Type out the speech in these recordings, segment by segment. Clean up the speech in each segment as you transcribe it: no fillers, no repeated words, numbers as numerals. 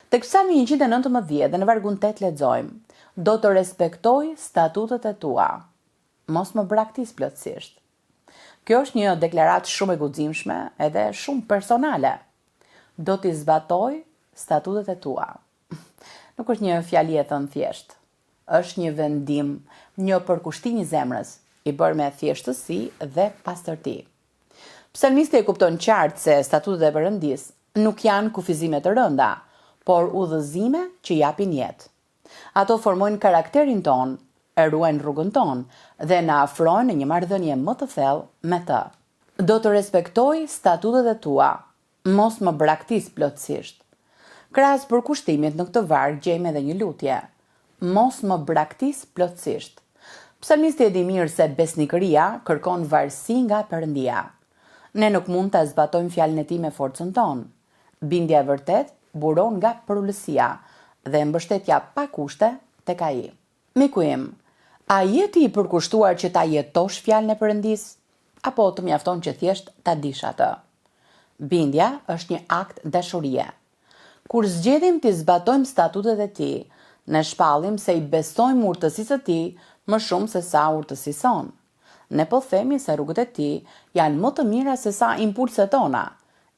Tek Psalmi 119 dhe në vargun 8 lexojmë: Do të respektoj statutet e tua, mos më braktis plotësisht. Kjo është një deklaratë shumë e guximshme edhe shumë personale. Do t'i zbatoj statutet e tua. Nuk është një fjali e thënë thjesht. Është një vendim, një përkushtim i zemrës, i bërë me thjeshtësi dhe pastërti. Psalmisti e kupton qartë se statutet e Perëndisë nuk janë kufizime të rënda, por udhëzime që japin jetë. Ato formojnë karakterin ton, e ruajnë rrugën ton dhe na afrojnë në një marrëdhënie më të thellë me të. Do të respektoj statutet e tua, mos më braktis plotësisht. Krahas përkushtimit në këtë varg gjejmë edhe një lutje: mos më braktis plotësisht. Psalmisti e di mirë se besnikëria kërkon varësi nga Perëndia. Ne nuk mund ta zbatojmë fjalën e tij me forcën tonë. Bindja e vërtet buron nga përullësia dhe mbështetja pa kushte tek ai. Miku im, a je ti i përkushtuar që ta jetosh fjalën e Perëndisë, apo të mjafton që thjesht ta dish atë? Bindja është një akt dashurie. Kur zgjedhim të zbatojmë statutet e tij, ne shpallim se i besojmë urtësisë së tij më shumë se sa urtësisë sonë. Ne po themi se rrugët e tij janë më të mira se sa impulset tona.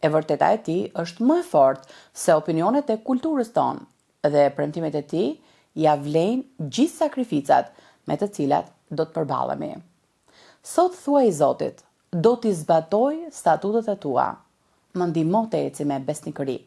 E vërteta e tij është më e fortë se opinionet e kulturës tonë dhe premtimet e tij ja vlejnë gjithë sakrificat me të cilat do të përballemi. Sot thuaj Zotit: do t'i zbatoj statutet e tua. Më ndihmo të eci me besnikëri.